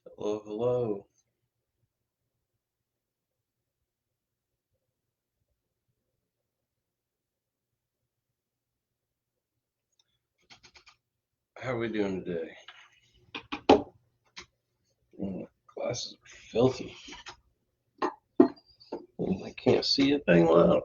Hello, hello. How are we doing today? Glasses are filthy. I can't see a thing loud.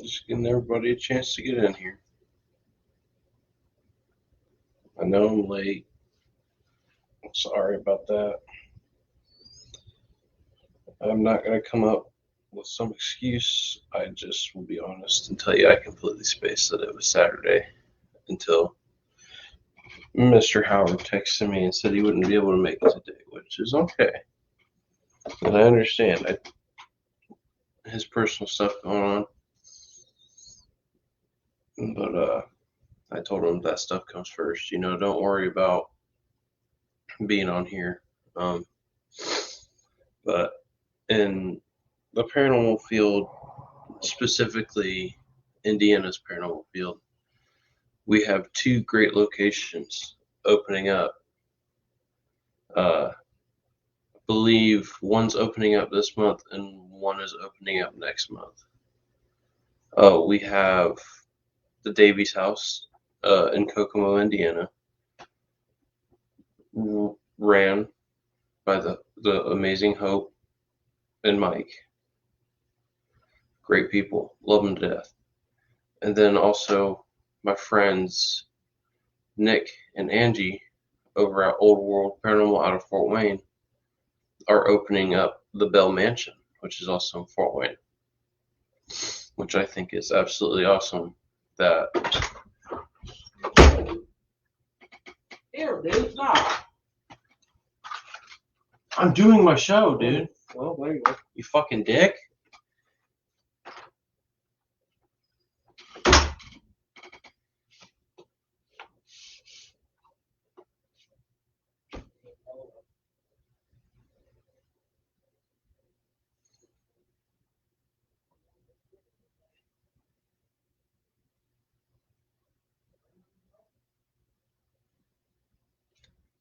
Just giving everybody a chance to get in here. I know I'm late. I'm sorry about that. I'm not going to come up with some excuse. I just will be honest and tell you I completely spaced that it was Saturday until Mr. Howard texted me and said he wouldn't be able to make it today, which is okay. And I understand. His personal stuff going on. But I told him that stuff comes first. Don't worry about being on here. Um, but in the paranormal field, specifically Indiana's paranormal field, we have two great locations opening up. I believe one's opening up this month and one is opening up next month. We have the Davies House in Kokomo, Indiana, ran by the amazing Hope and Mike. Great people, love them to death. And then also my friends Nick and Angie over at Old World Paranormal out of Fort Wayne are opening up the Bell Mansion, which is also in Fort Wayne, which I think is absolutely awesome. That here, dude, stop! I'm doing my show, dude. Well, there you go. You fucking dick.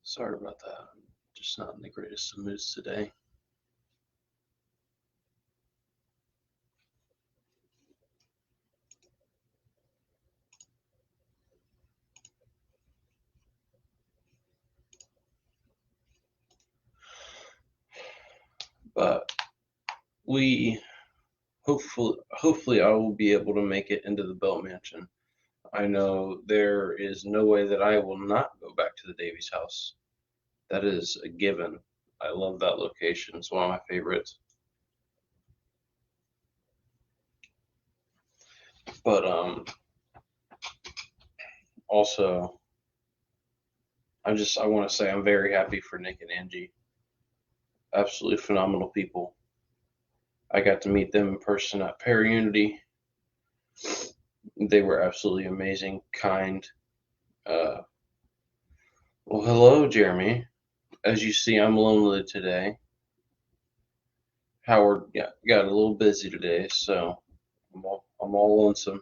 Sorry about that. I'm just not in the greatest of moods today. But we hopefully I will be able to make it into the Bell Mansion. I know there is no way that I will not go back to the Davies house. That is a given. I love that location. It's one of my favorites. But also I want to say I'm very happy for Nick and Angie. Absolutely phenomenal people. I got to meet them in person at Paraunity. They were absolutely amazing, kind. Uh, well, hello, Jeremy. As you see, I'm lonely today. Howard got a little busy today, so I'm all lonesome.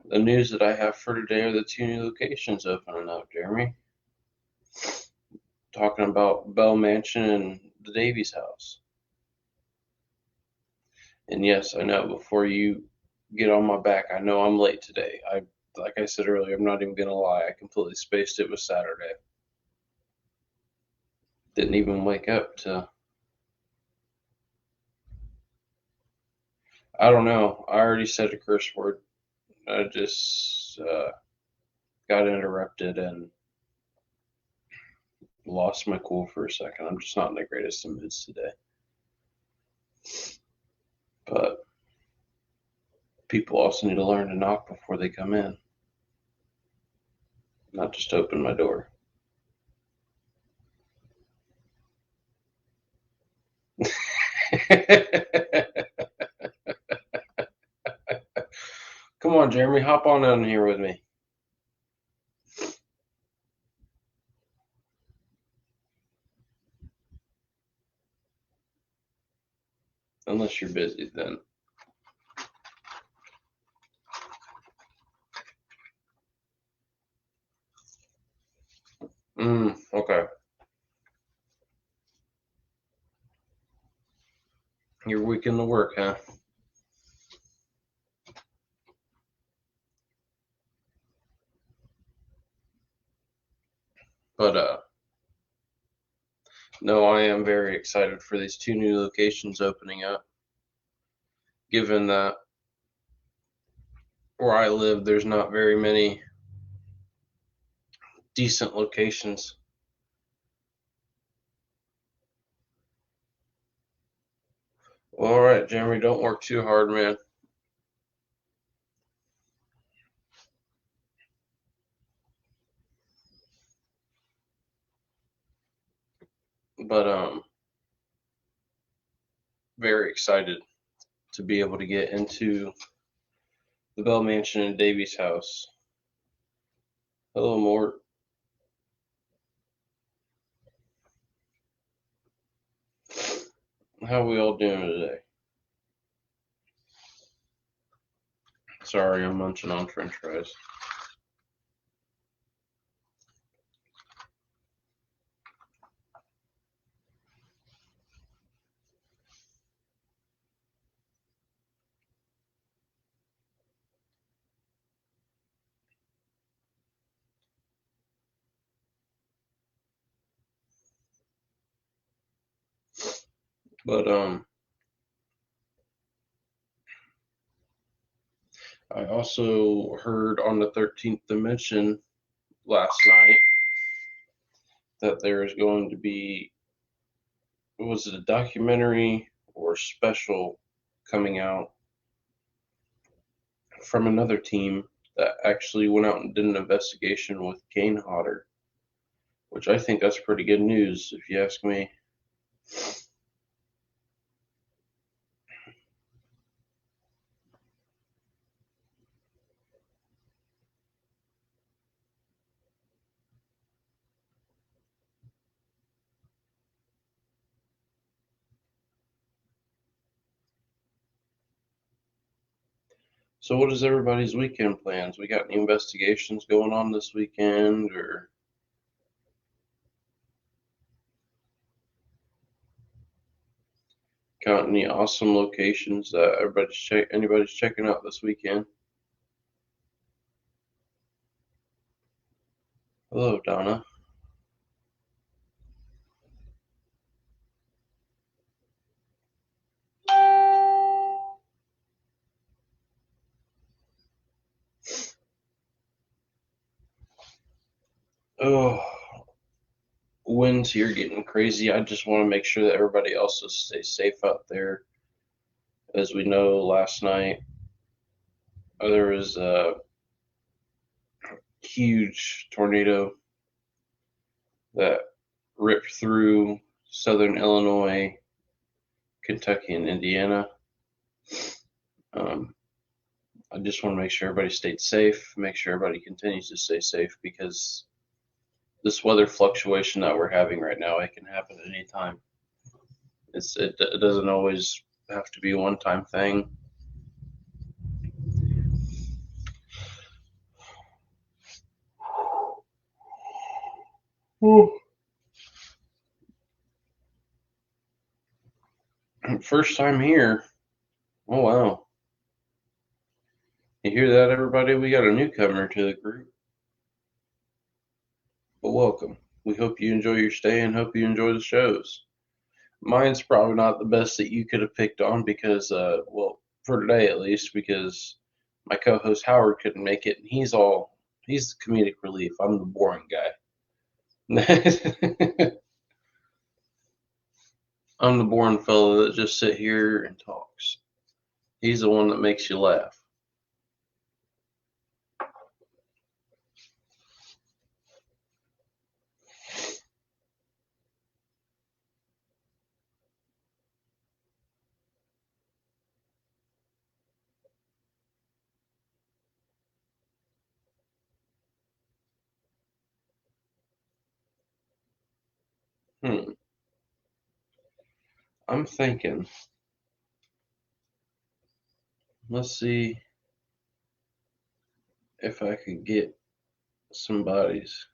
The news that I have for today are the two new locations opening up, Jeremy. Talking about Bell Mansion and the Davies house. And yes, I know before you get on my back, I know I'm late today. Like I said earlier, I'm not even gonna lie, I completely spaced it with Saturday. Didn't even wake up to I don't know. I already said a curse word. I just got interrupted and lost my cool for a second. I'm just not in the greatest of moods today. But people also need to learn to knock before they come in, not just open my door. Come on, Jeremy, hop on in here with me. Unless you're busy, then. Okay. Your weekend to work, huh? But no, I am very excited for these two new locations opening up. Given that where I live, there's not very many decent locations. Well, all right, Jeremy, don't work too hard, man. But very excited to be able to get into the Bell Mansion in Davy's house. Hello, Mort. How are we all doing today? Sorry, I'm munching on French fries. But I also heard on the 13th Dimension last night that there is going to be, was it a documentary or special coming out from another team that actually went out and did an investigation with Kane Hodder, which I think that's pretty good news if you ask me. So, what is everybody's weekend plans? We got any investigations going on this weekend, or got any awesome locations that anybody's checking out this weekend? Hello, Donna. Oh, winds here getting crazy. I just want to make sure that everybody else stays safe out there. As we know, last night there was a huge tornado that ripped through southern Illinois, Kentucky, and Indiana. Um, I just want to make sure everybody stayed safe, make sure everybody continues to stay safe because this weather fluctuation that we're having right now, it can happen at any time. It doesn't always have to be a one-time thing. First time here. Oh wow. You hear that, everybody? We got a newcomer to the group. But welcome. We hope you enjoy your stay and hope you enjoy the shows. Mine's probably not the best that you could have picked on because, well, for today at least, because my co-host Howard couldn't make it, and he's the comedic relief. I'm the boring guy. I'm the boring fellow that just sit here and talks. He's the one that makes you laugh. I'm thinking, let's see if I could get some bodies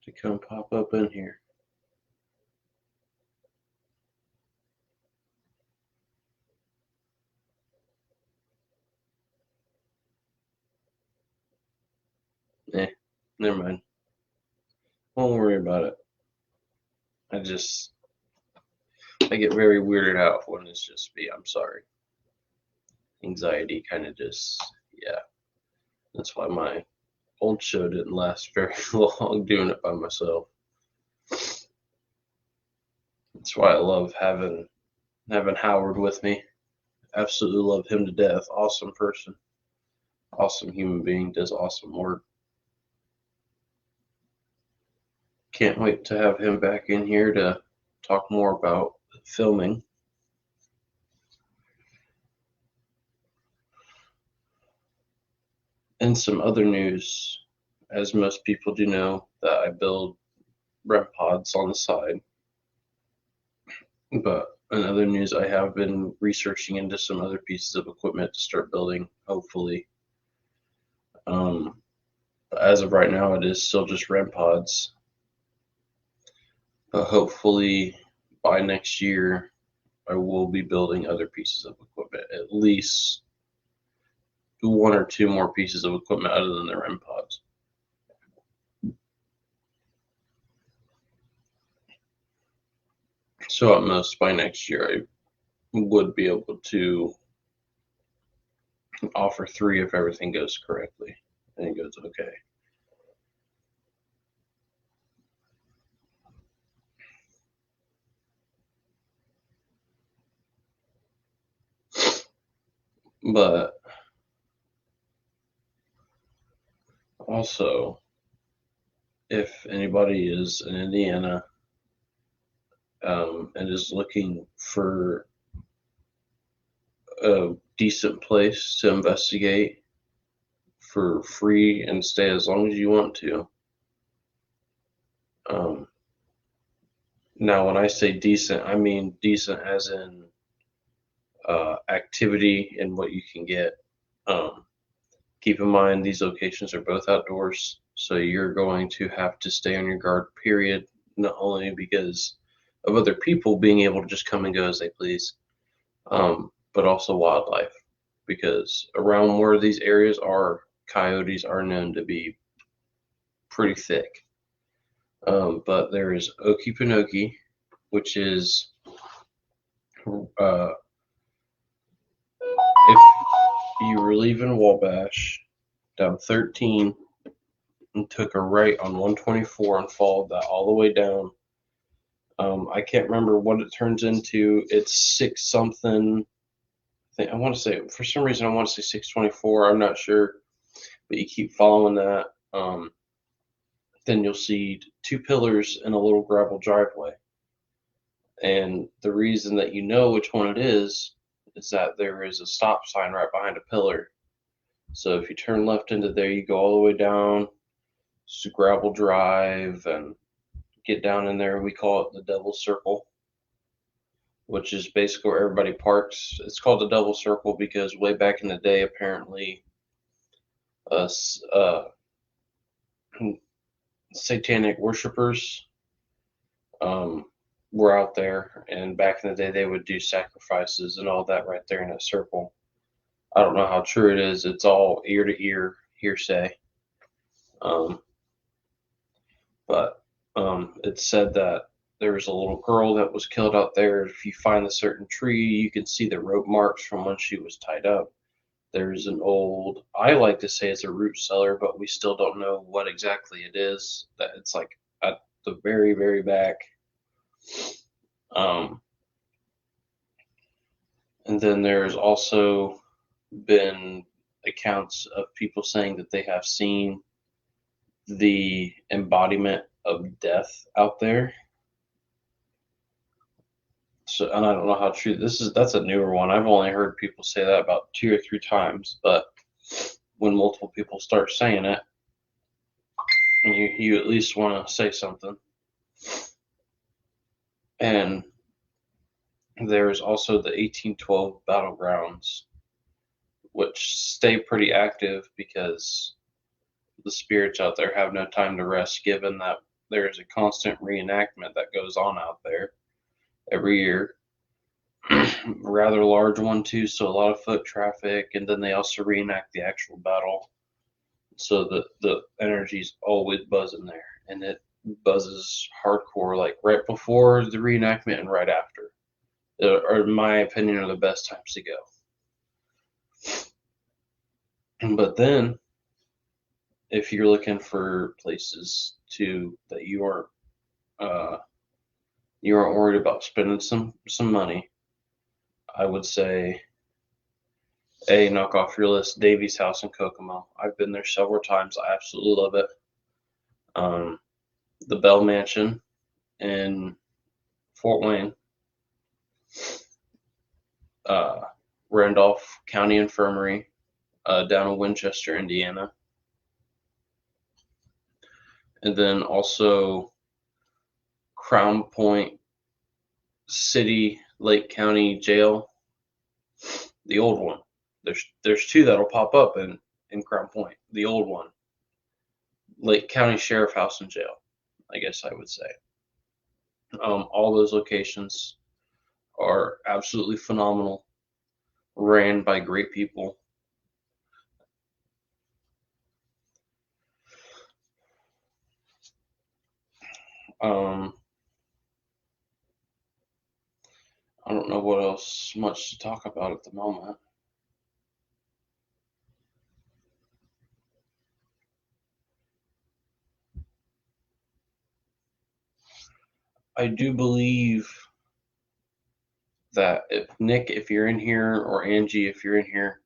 to come pop up in here. Never mind. Won't worry about it. I get very weirded out when it's just me. I'm sorry. Anxiety kind of just, yeah. That's why my old show didn't last very long doing it by myself. That's why I love having Howard with me. Absolutely love him to death. Awesome person. Awesome human being. Does awesome work. Can't wait to have him back in here to talk more about filming. And some other news, as most people do know, that I build REM pods on the side. But in other news, I have been researching into some other pieces of equipment to start building, hopefully. But as of right now, it is still just REM pods. But hopefully by next year, I will be building other pieces of equipment, at least one or two more pieces of equipment other than the REM pods. So at most by next year, I would be able to offer 3 if everything goes correctly and it goes okay. But also, if anybody is in Indiana and is looking for a decent place to investigate for free and stay as long as you want to. Now, when I say decent, I mean decent as in activity and what you can get. Keep in mind, these locations are both outdoors, so you're going to have to stay on your guard, period, not only because of other people being able to just come and go as they please, but also wildlife, because around where these areas are, coyotes are known to be pretty thick. But there is Okefenokee, which is if you were leaving Wabash down 13 and took a right on 124 and followed that all the way down. I can't remember what it turns into. It's 6 something. I want to say, for some reason, I want to say 624. I'm not sure. But you keep following that. Then you'll see 2 pillars and a little gravel driveway. And the reason that you know which one it is that there is a stop sign right behind a pillar. So if you turn left into there, you go all the way down to gravel drive and get down in there. We call it the Devil's Circle, which is basically where everybody parks. It's called the Devil's Circle because way back in the day, apparently, satanic worshippers were out there, and back in the day, they would do sacrifices and all that right there in that circle. I don't know how true it is. It's all ear to ear hearsay. But it's said that There was a little girl that was killed out there. If you find a certain tree, you can see the rope marks from when she was tied up. There's an old, I like to say it's a root cellar, but we still don't know what exactly it is. That it's like at the very, very back. Um, and then there's also been accounts of people saying that they have seen the embodiment of death out there. So, and I don't know how true this is. That's a newer one. I've only heard people say that about 2 or 3 times, but when multiple people start saying it, you at least want to say something. And there's also the 1812 battlegrounds, which stay pretty active because the spirits out there have no time to rest, given that there's a constant reenactment that goes on out there every year. Rather large one too, so a lot of foot traffic, and then they also reenact the actual battle, so the energy's always buzzing there, and it buzzes hardcore, like right before the reenactment and right after. Are, in my opinion, are the best times to go. But then, if you're looking for places that you aren't worried about spending some money, I would say knock off your list Davy's House in Kokomo. I've been there several times. I absolutely love it. The Bell Mansion in Fort Wayne, Randolph County Infirmary down in Winchester, Indiana, and then also Crown Point City Lake County Jail, the old one. There's two that'll pop up in Crown Point. The old one, Lake County Sheriff House and Jail, I guess I would say. All those locations are absolutely phenomenal, ran by great people. I don't know what else much to talk about at the moment. I do believe that if Nick, if you're in here, or Angie, if you're in here,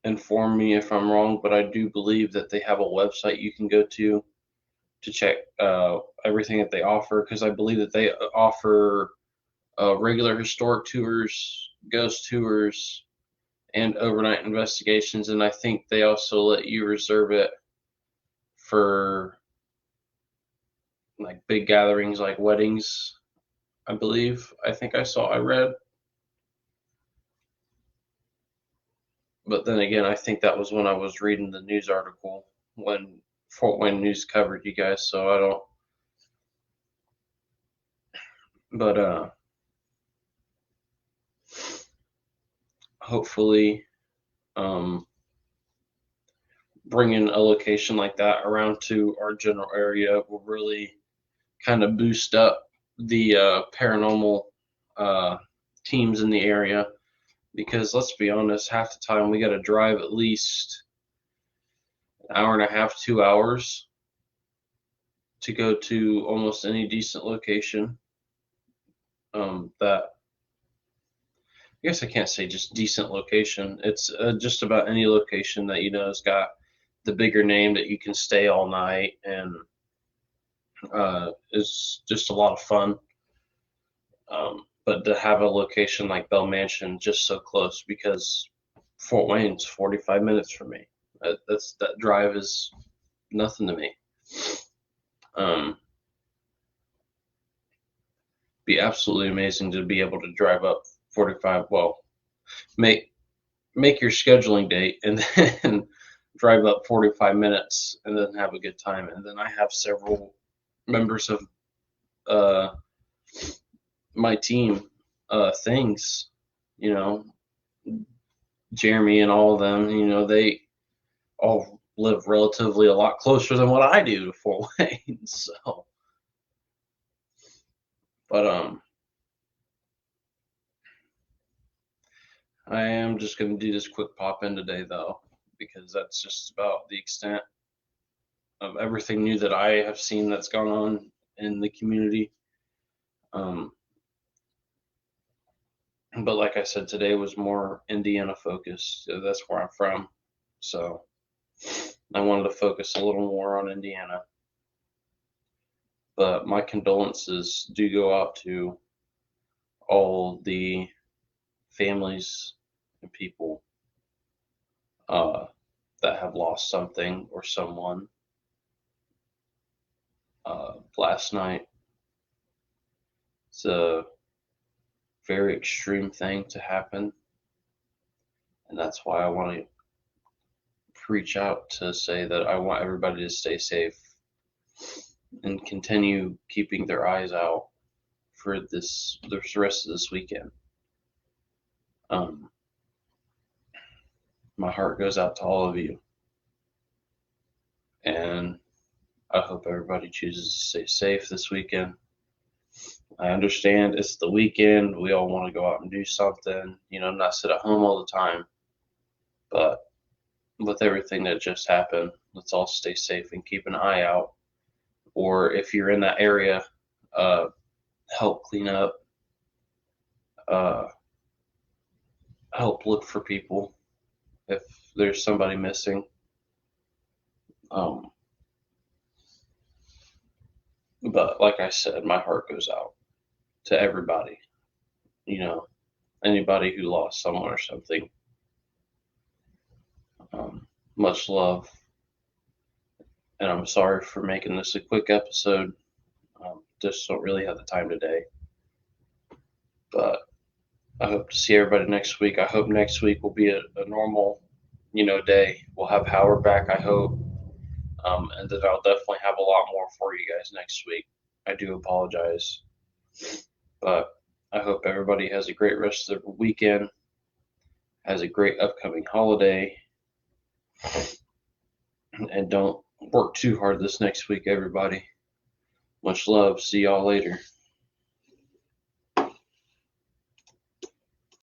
inform me if I'm wrong, but I do believe that they have a website you can go to check everything that they offer, because I believe that they offer regular historic tours, ghost tours, and overnight investigations, and I think they also let you reserve it for like big gatherings like weddings, I believe. I read. But then again, I think that was when I was reading the news article when Fort Wayne News covered you guys, so I don't. But hopefully, bringing a location like that around to our general area will really kind of boost up the paranormal teams in the area, because let's be honest, half the time we got to drive at least an hour and a half, 2 hours to go to almost any decent location. That, I guess I can't say just decent location. It's just about any location that has got the bigger name that you can stay all night, and is just a lot of fun. But to have a location like Bell Mansion just so close, because Fort Wayne's 45 minutes from me. That drive is nothing to me. Be absolutely amazing to be able to drive up 45. Well, make your scheduling date and then drive up 45 minutes and then have a good time. And then I have several members of my team, things, Jeremy and all of them, they all live relatively a lot closer than what I do to Fort Wayne. So But I am just going to do this quick pop in today, though, because that's just about the extent of everything new that I have seen that's gone on in the community. But like I said, today was more Indiana focused. That's where I'm from. So I wanted to focus a little more on Indiana. But my condolences do go out to all the families and people that have lost something or someone. Last night, it's a very extreme thing to happen, and that's why I want to reach out to say that I want everybody to stay safe and continue keeping their eyes out for the rest of this weekend. My heart goes out to all of you, and I hope everybody chooses to stay safe this weekend. I understand it's the weekend. We all want to go out and do something, not sit at home all the time. But with everything that just happened, let's all stay safe and keep an eye out. Or if you're in that area, help clean up, uh, help look for people if there's somebody missing. But like I said, my heart goes out to everybody, anybody who lost someone or something. Much love. And I'm sorry for making this a quick episode. Just don't really have the time today. But I hope to see everybody next week. I hope next week will be a normal, day. We'll have Howard back, I hope. And then I'll definitely have a lot more for you guys next week. I do apologize. But I hope everybody has a great rest of the weekend, has a great upcoming holiday, and don't work too hard this next week, everybody. Much love. See y'all later.